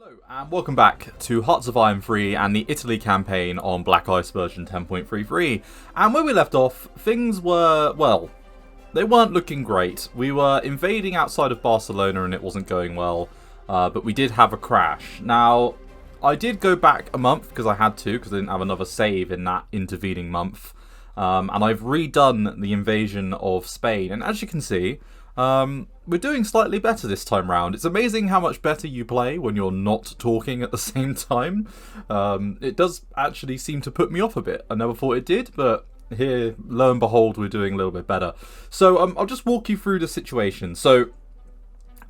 Hello and welcome back to Hearts of Iron 3 and the Italy campaign on Black Ice version 10.33. And where we left off, things were, well, they weren't looking great. We were invading outside of Barcelona and it wasn't going well, but we did have a crash. Now, I did go back a month because I had to, because I didn't have another save in that intervening month. And I've redone the invasion of Spain, and as you can see, we're doing slightly better this time round. It's amazing how much better you play when you're not talking at the same time. It does actually seem to put me off a bit. I never thought it did, but here, lo and behold, we're doing a little bit better. So I'll just walk you through the situation. So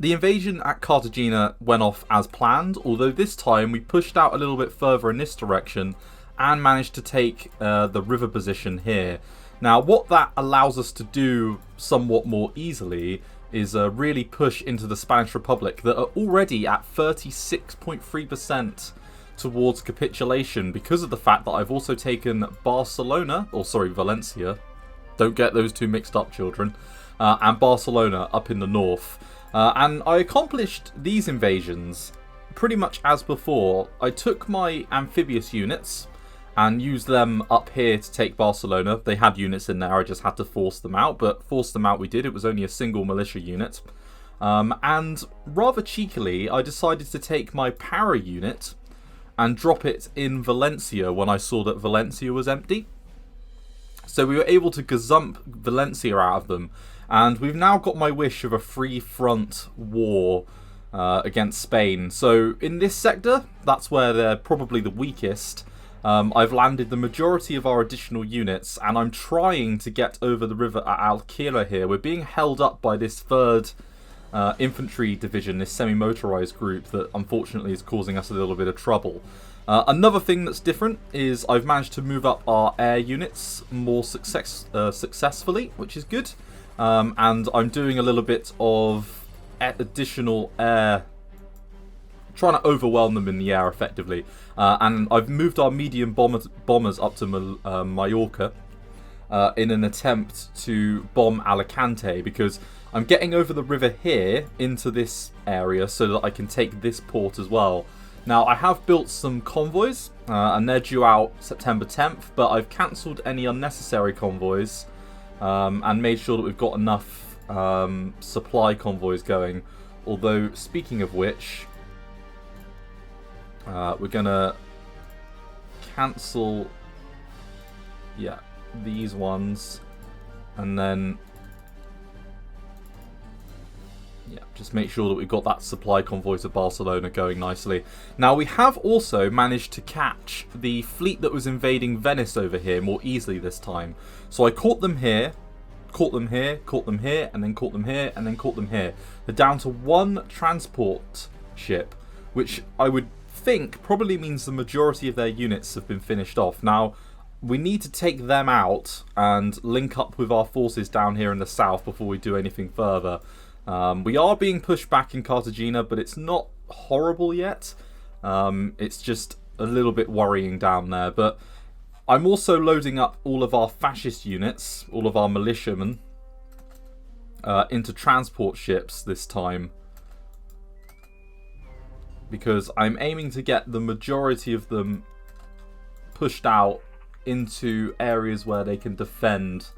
the invasion at Cartagena went off as planned, although this time we pushed out a little bit further in this direction and managed to take the river position here. Now, what that allows us to do somewhat more easily is really push into the Spanish Republic that are already at 36.3% towards capitulation because of the fact that I've also taken Barcelona, or sorry, Valencia. Don't get those two mixed up, children. And Barcelona up in the north. And I accomplished these invasions pretty much as before. I took my amphibious units and used them up here to take Barcelona. They had units in there, I just had to force them out, but force them out we did. It was only a single militia unit. And rather cheekily, I decided to take my para unit and drop it in Valencia when I saw that Valencia was empty. So we were able to gazump Valencia out of them, and we've now got my wish of a free front war against Spain. So in this sector, that's where they're probably the weakest. I've landed the majority of our additional units, and I'm trying to get over the river at Alquila here. We're being held up by this 3rd infantry division, this semi-motorized group that unfortunately is causing us a little bit of trouble. Another thing that's different is I've managed to move up our air units more successfully, which is good. And I'm doing a little bit of additional air, trying to overwhelm them in the air effectively. And I've moved our medium bombers up to Mallorca in an attempt to bomb Alicante, because I'm getting over the river here into this area so that I can take this port as well. Now, I have built some convoys, and they're due out September 10th, but I've cancelled any unnecessary convoys and made sure that we've got enough supply convoys going. Although, speaking of which, we're gonna cancel, these ones, and then just make sure that we've got that supply convoy to Barcelona going nicely. Now, we have also managed to catch the fleet that was invading Venice over here more easily this time. So I caught them here, caught them here, caught them here, and then caught them here, and then caught them here. They're down to one transport ship, which I would think probably means the majority of their units have been finished off. Now, we need to take them out and link up with our forces down here in the south before we do anything further. We are being pushed back in Cartagena, but it's not horrible yet. It's just a little bit worrying down there. But I'm also loading up all of our fascist units, all of our militiamen, into transport ships this time, because I'm aiming to get the majority of them pushed out into areas where they can defend.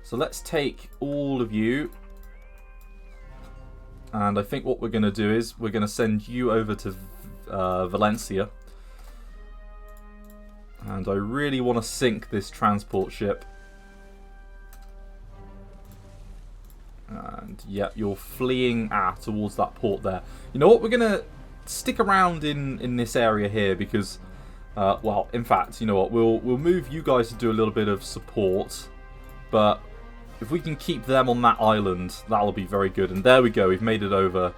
So let's take all of you, and I think what we're going to do is we're going to send you over to Valencia. And I really want to sink this transport ship. And yeah, you're fleeing towards that port there. You know what, we're going to stick around in this area here because, well, in fact, you know what, we'll move you guys to do a little bit of support, but if we can keep them on that island, that'll be very good. And there we go, we've made it over.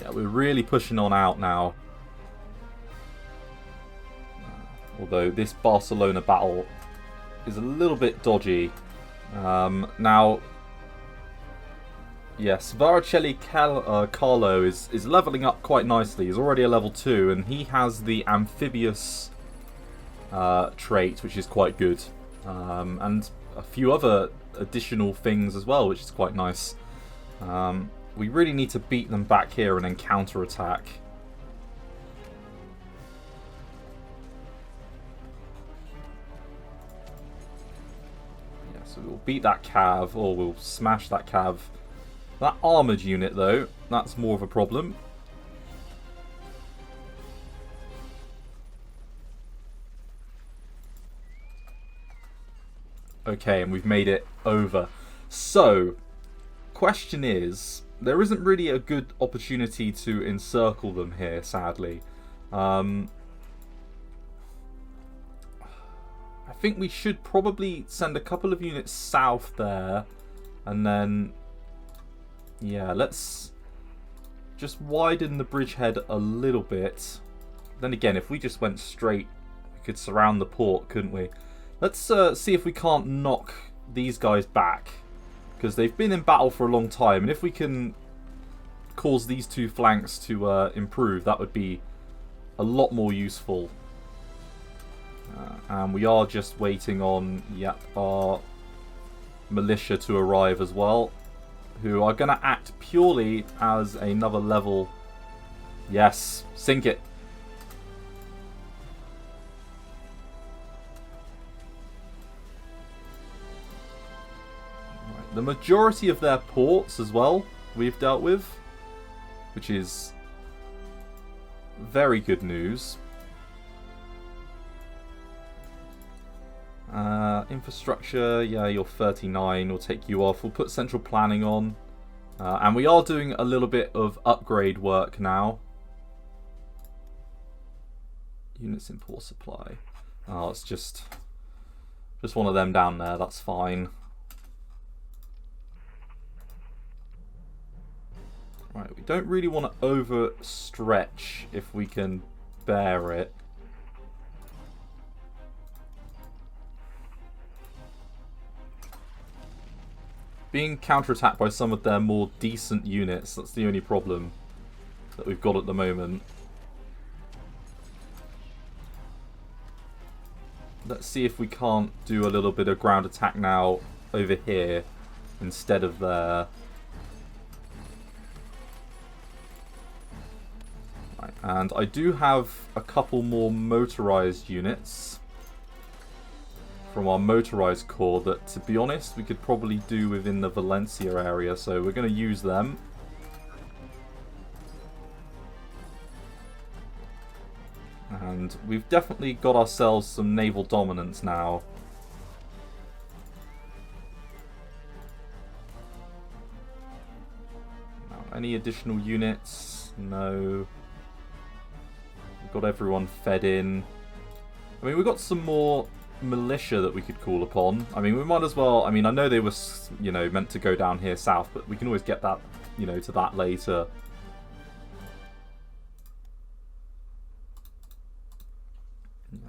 Yeah, we're really pushing on out now. Although this Barcelona battle is a little bit dodgy. Now, yes, Varicelli Carlo is leveling up quite nicely. He's already a level 2, and he has the amphibious trait, which is quite good, and a few other additional things as well, which is quite nice. we really need to beat them back here and then counter-attack. Yeah, so we'll beat that cav, or we'll smash that cav. That armoured unit, though, that's more of a problem. Okay, and we've made it over. So, question is, there isn't really a good opportunity to encircle them here, sadly. I think we should probably send a couple of units south there, and then, yeah, let's just widen the bridgehead a little bit. Then again, if we just went straight, we could surround the port, couldn't we? Let's see if we can't knock these guys back, because they've been in battle for a long time, and if we can cause these two flanks to improve, that would be a lot more useful. And we are just waiting on, yep, our militia to arrive as well, who are going to act purely as another level. Yes, sink it. The majority of their ports as well we've dealt with, which is very good news. Infrastructure, yeah, you're 39, we'll take you off. We'll put central planning on. And we are doing a little bit of upgrade work now. Units in port supply. Oh, it's just one of them down there, that's fine. Right, we don't really want to overstretch if we can bear it. Being counterattacked by some of their more decent units, that's the only problem that we've got at the moment. Let's see if we can't do a little bit of ground attack now over here instead of there. Right, and I do have a couple more motorized units from our motorized corps that, to be honest, we could probably do within the Valencia area, so we're going to use them. And we've definitely got ourselves some naval dominance now. Now, any additional units? No. We've got everyone fed in. I mean, we've got some more militia that we could call upon. I mean, we might as well. I mean, I know they were, you know, meant to go down here south, but we can always get that, you know, to that later.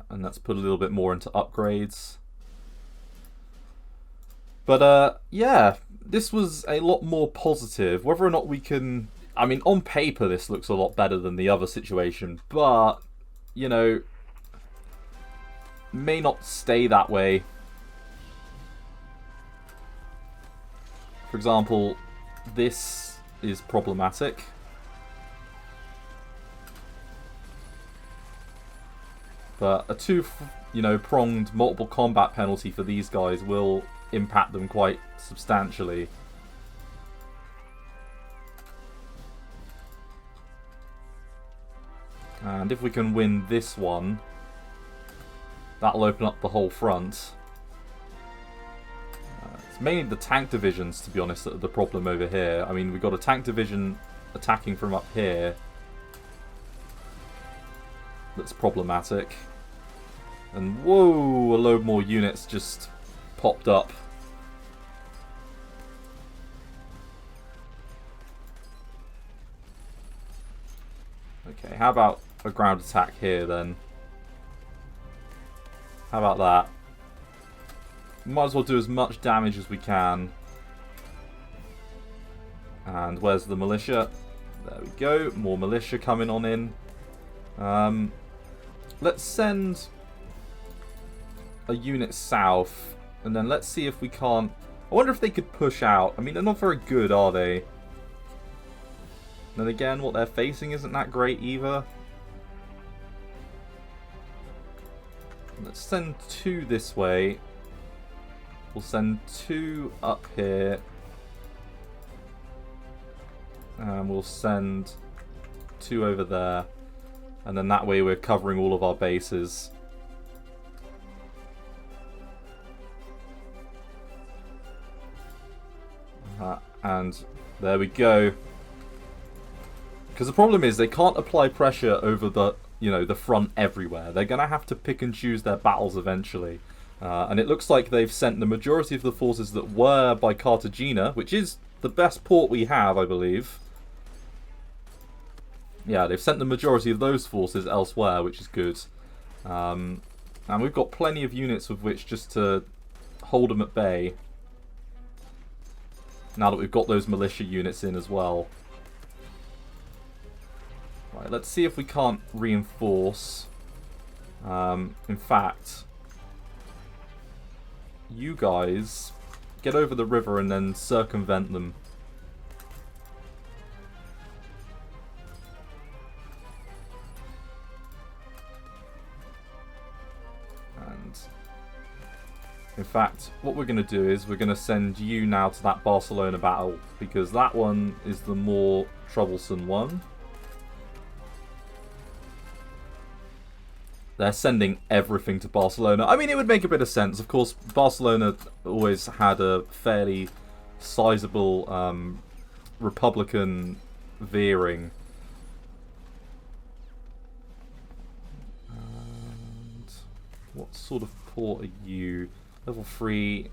And let's put a little bit more into upgrades. But yeah, this was a lot more positive. Whether or not we can, I mean, on paper this looks a lot better than the other situation, but you know, may not stay that way. For example, this is problematic. But a pronged multiple combat penalty for these guys will impact them quite substantially. And if we can win this one, that'll open up the whole front. It's mainly the tank divisions, to be honest, that are the problem over here. I mean, we've got a tank division attacking from up here. That's problematic. And whoa, a load more units just popped up. Okay, how about a ground attack here then? How about that? Might as well do as much damage as we can. And where's the militia? There we go, more militia coming on in. Let's send a unit south, and then let's see if we can't. I wonder if they could push out. I mean, they're not very good, are they? Then again, what they're facing isn't that great either. Let's send 2 this way. We'll send 2 up here. And we'll send 2 over there. And then that way we're covering all of our bases. And there we go. Because the problem is they can't apply pressure over the, the front everywhere. They're going to have to pick and choose their battles eventually. And it looks like they've sent the majority of the forces that were by Cartagena, which is the best port we have, I believe. Yeah, they've sent the majority of those forces elsewhere, which is good. And we've got plenty of units with which just to hold them at bay. Now that we've got those militia units in as well. Right, let's see if we can't reinforce. In fact, you guys get over the river and then circumvent them. And in fact, what we're going to do is we're going to send you now to that Barcelona battle, because that one is the more troublesome one. They're sending everything to Barcelona. I mean, it would make a bit of sense. Of course, Barcelona always had a fairly sizable Republican veering. And what sort of port are you? Level 3.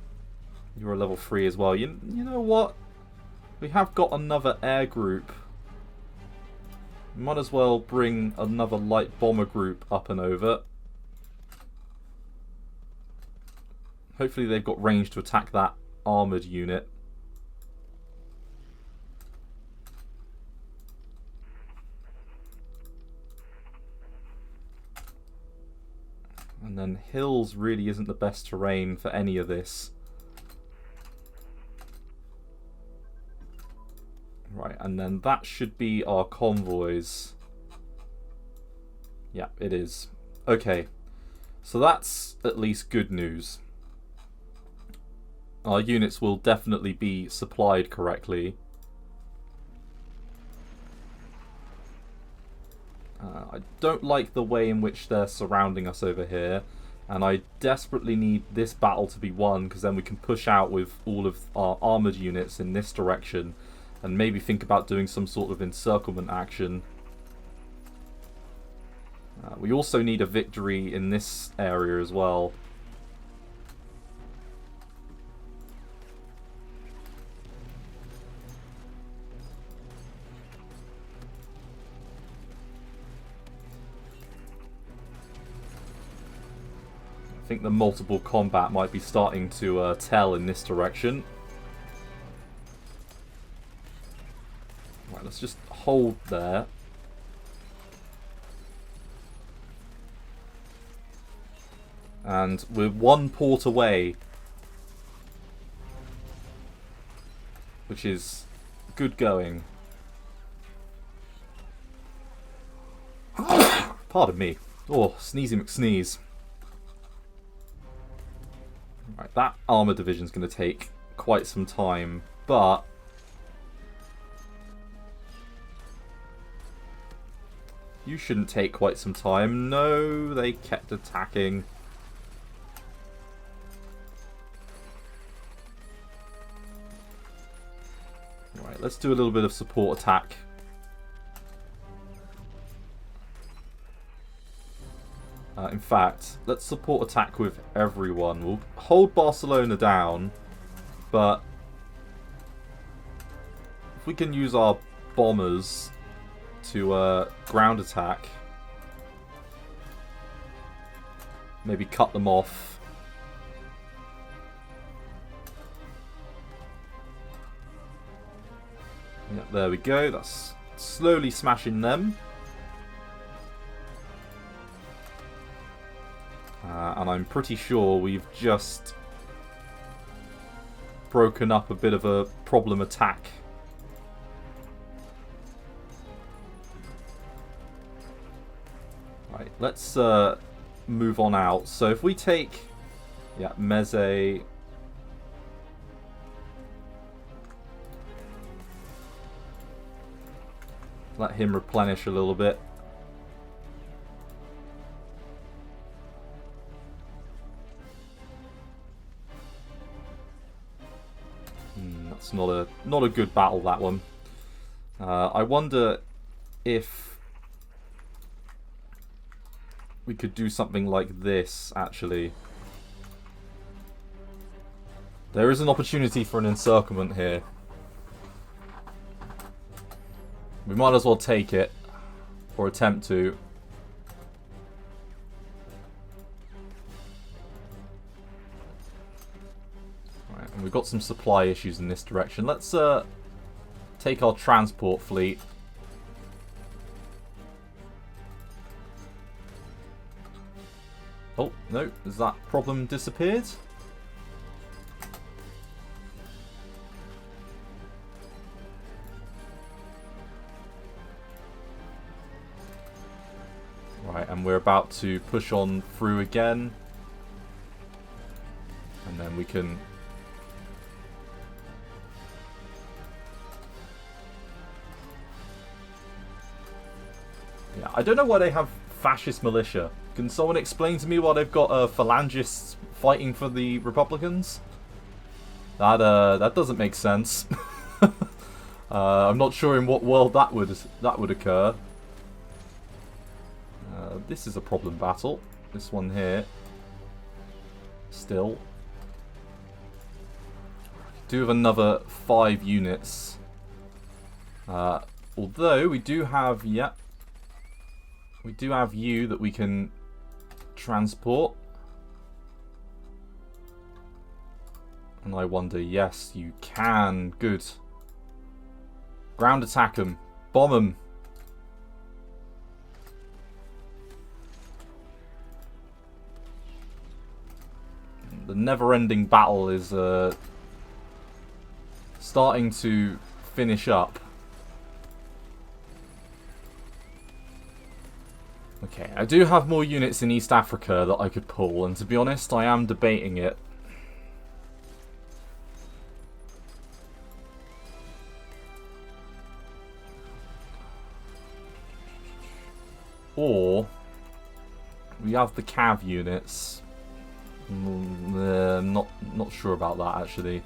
You're a level 3 as well. You know what? We have got another air group. Might as well bring another light bomber group up and over. Hopefully they've got range to attack that armoured unit. And then hills really isn't the best terrain for any of this. Right, and then that should be our convoys. Yeah, it is. Okay, so that's at least good news. Our units will definitely be supplied correctly. I don't like the way in which they're surrounding us over here. And I desperately need this battle to be won, because then we can push out with all of our armoured units in this direction. And maybe think about doing some sort of encirclement action. We also need a victory in this area as well. I think the multiple combat might be starting to tell in this direction. Right, let's just hold there. And we're 1 port away, which is good going. Pardon me. Oh, sneezy McSneeze. Right, that armor division's going to take quite some time, but you shouldn't take quite some time. No, they kept attacking. Right, let's do a little bit of support attack. In fact, let's support attack with everyone. We'll hold Barcelona down, but if we can use our bombers to ground attack, maybe cut them off. Yeah, there we go. That's slowly smashing them. And I'm pretty sure we've just broken up a bit of a problem attack. let's move on out. So if we take, yeah, Meze. Let him replenish a little bit. That's not a good battle, that one. I wonder if we could do something like this, actually. There is an opportunity for an encirclement here. We might as well take it, or attempt to. Right, and we've got some supply issues in this direction. Let's take our transport fleet. Oh, no, has that problem disappeared? Right, and we're about to push on through again. And then we can... Yeah, I don't know why they have fascist militia. Can someone explain to me why they've got phalangists fighting for the Republicans? That doesn't make sense. I'm not sure in what world that would occur. This is a problem battle. This one here. Still. Do have another 5 units. Although we do have, yeah. We do have you that we can transport. And I wonder, yes, you can. Good. Ground attack them. Bomb them. The never-ending battle is starting to finish up. Okay, I do have more units in East Africa that I could pull, and to be honest, I am debating it. Or we have the cav units. Not sure about that, actually.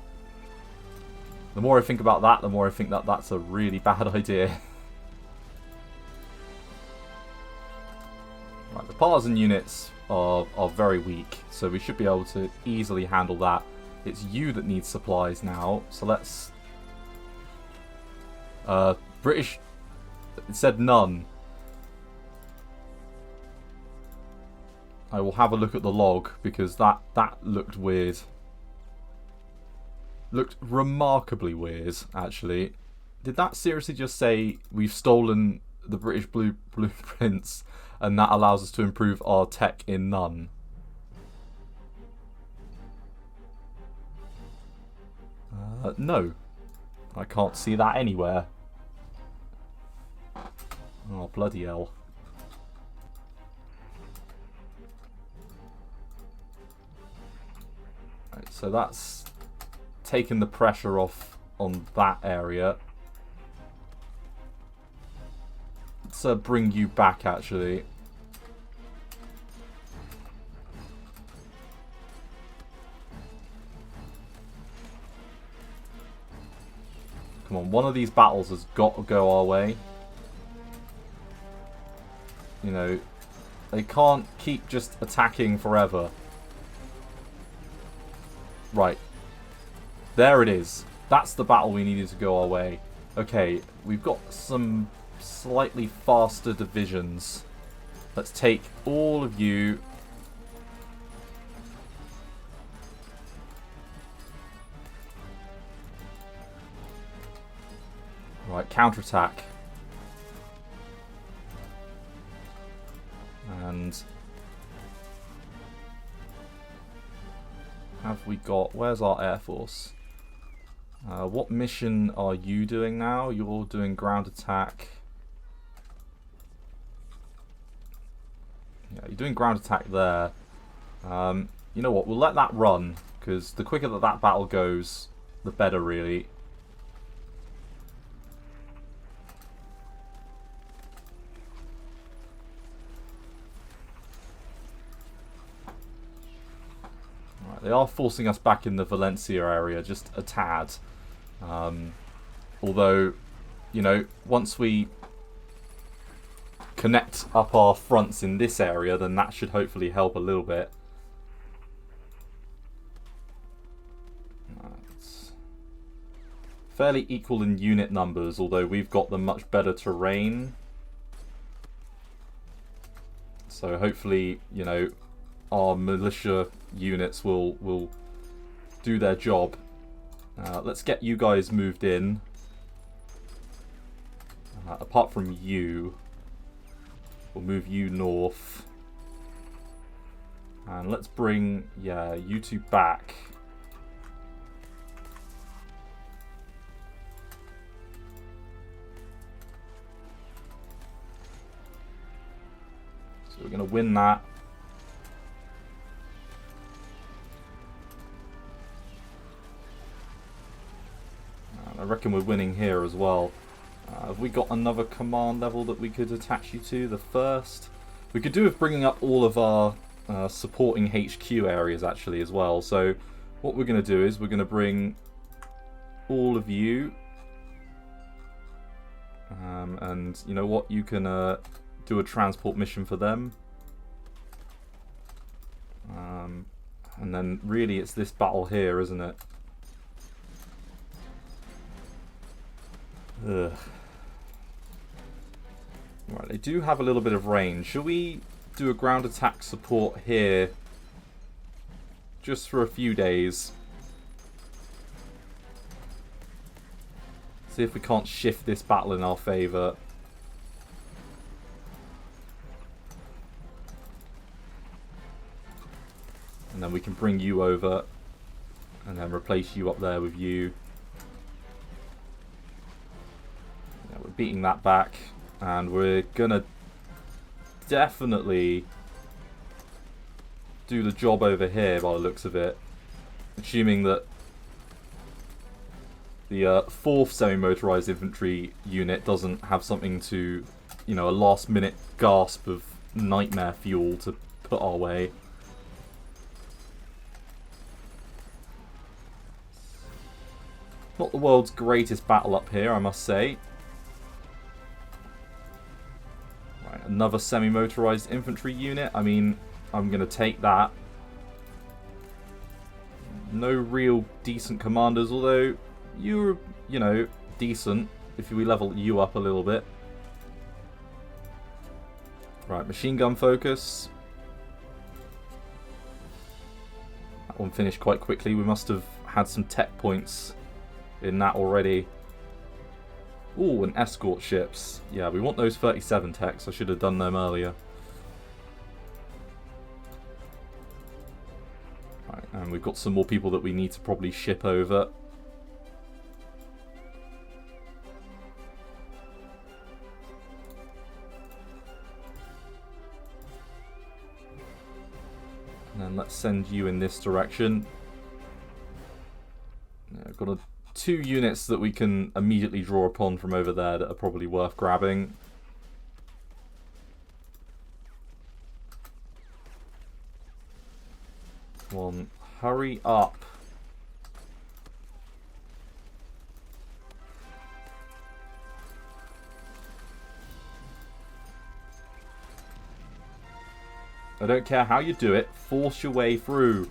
The more I think about that, the more I think that that's a really bad idea. Right, the partisan units are very weak, so we should be able to easily handle that. It's you that needs supplies now, so let's... British... It said none. I will have a look at the log, because that looked weird. Looked remarkably weird, actually. Did that seriously just say we've stolen the British blueprints and that allows us to improve our tech in none? No. I can't see that anywhere. Oh, bloody hell. Right, so that's taken the pressure off on that area. Let's bring you back, actually. Come on, one of these battles has got to go our way. You know, they can't keep just attacking forever. Right. There it is. That's the battle we needed to go our way. Okay, we've got some slightly faster divisions. Let's take all of you. Right, counterattack. And have we got... Where's our Air Force? What mission are you doing now? You're doing ground attack. Yeah, you're doing ground attack there. You know what? We'll let that run, because the quicker that battle goes, the better, really. Right, they are forcing us back in the Valencia area, just a tad. Although, you know, once we connect up our fronts in this area, then that should hopefully help a little bit. It's fairly equal in unit numbers, although we've got the much better terrain. So hopefully, you know, our militia units will do their job. Let's get you guys moved in. Apart from you, we'll move you north. And let's bring, yeah, you two back. So we're going to win that. And I reckon we're winning here as well. Have we got another command level that we could attach you to? The first? We could do with bringing up all of our supporting HQ areas actually as well. So what we're going to do is we're going to bring all of you. And you know what? You can do a transport mission for them. And then really it's this battle here, isn't it? Ugh. Right, they do have a little bit of range. Shall we do a ground attack support here just for a few days? See if we can't shift this battle in our favour. And then we can bring you over and then replace you up there with you. Yeah, we're beating that back. And we're gonna definitely do the job over here by the looks of it. Assuming that the 4th semi-motorized infantry unit doesn't have something to, you know, a last minute gasp of nightmare fuel to put our way. Not the world's greatest battle up here, I must say. Another semi-motorized infantry unit. I mean, I'm going to take that. No real decent commanders, although you're, you know, decent if we level you up a little bit. Right, machine gun focus. That one finished quite quickly. We must have had some tech points in that already. Ooh, and escort ships. Yeah, we want those 37 techs. I should have done them earlier. Right, and we've got some more people that we need to probably ship over. And then let's send you in this direction. Yeah, I've got 2 units that we can immediately draw upon from over there that are probably worth grabbing. Come on, hurry up. I don't care how you do it, force your way through.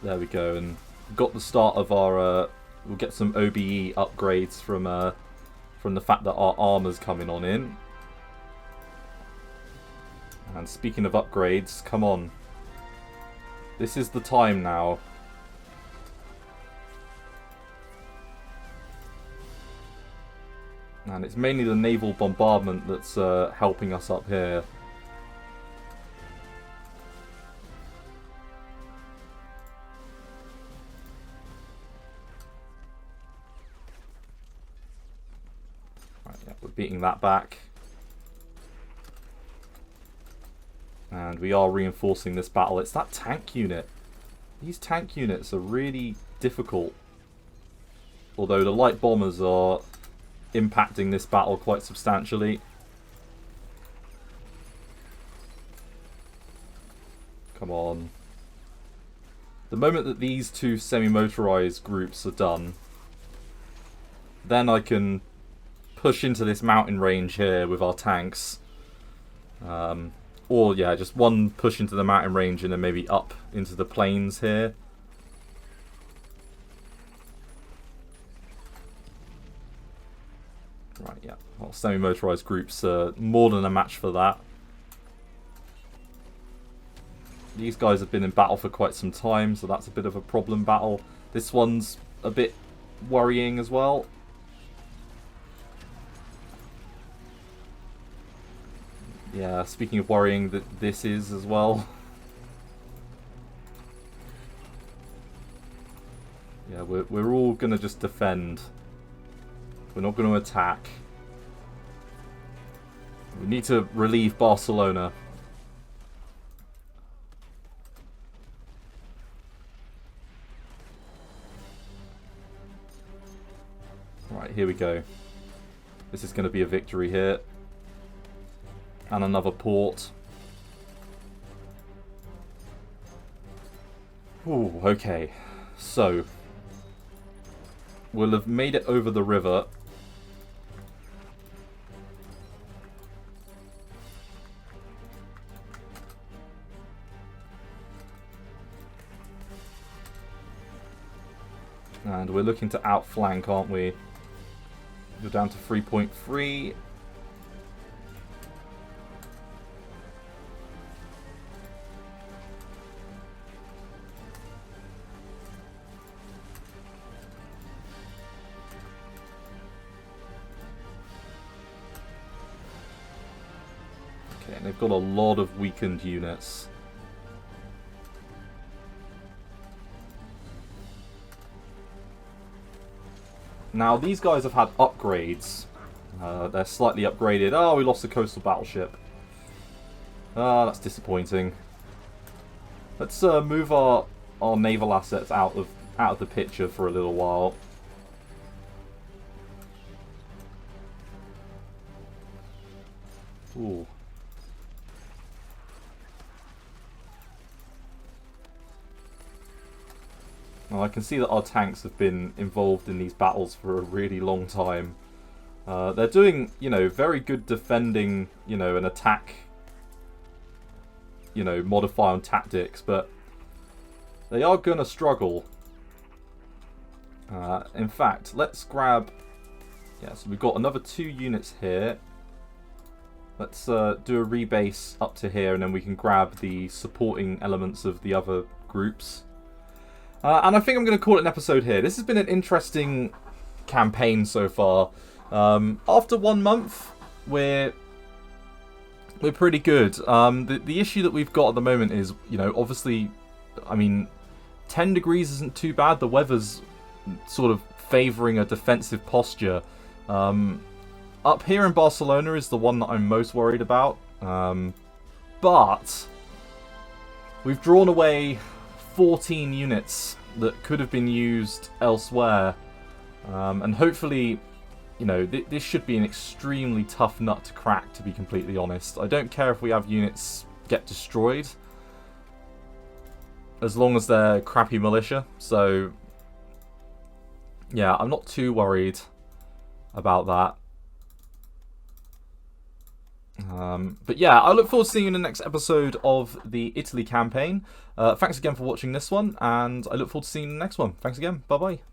There we go, and got the start of our. We'll get some OBE upgrades from the fact that our armor's coming on in. And speaking of upgrades, come on, this is the time now. And it's mainly the naval bombardment that's helping us up here. we're beating that back. And we are reinforcing this battle. It's that tank unit. These tank units are really difficult. Although the light bombers are impacting this battle quite substantially. Come on. The moment that these two semi-motorized groups are done, then I can push into this mountain range here with our tanks. Or, yeah, just one push into the mountain range and then maybe up into the plains here. Right, yeah. Well, semi-motorized groups are more than a match for that. These guys have been in battle for quite some time, so that's a bit of a problem battle. This one's a bit worrying as well. Yeah, speaking of worrying, that this is as well. Yeah, we're all going to just defend. We're not going to attack. We need to relieve Barcelona. Right, here we go. This is going to be a victory here. And another port. Ooh, okay. So, we'll have made it over the river. And we're looking to outflank, aren't we? We're down to 3.3. Okay, and they've got a lot of weakened units. Now, these guys have had upgrades. They're slightly upgraded. Oh, we lost the coastal battleship. Ah, that's disappointing. Let's move our naval assets out of the picture for a little while. Ooh. Well, I can see that our tanks have been involved in these battles for a really long time. They're doing, very good defending, and attack, modify on tactics, but they are going to struggle. In fact, let's grab... Yeah, so we've got another 2 units here. Let's do a rebase up to here, and then we can grab the supporting elements of the other groups. And I think I'm going to call it an episode here. This has been an interesting campaign so far. After 1 month, we're pretty good. The issue that we've got at the moment is, obviously, 10 degrees isn't too bad. The weather's sort of favouring a defensive posture. Up here in Barcelona is the one that I'm most worried about. But we've drawn away 14 units that could have been used elsewhere, and hopefully, this should be an extremely tough nut to crack, to be completely honest. I don't care if we have units get destroyed, as long as they're crappy militia. So yeah, I'm not too worried about that. But yeah, I look forward to seeing you in the next episode of the Italy campaign. Thanks again for watching this one, and I look forward to seeing you in the next one. Thanks again. Bye-bye.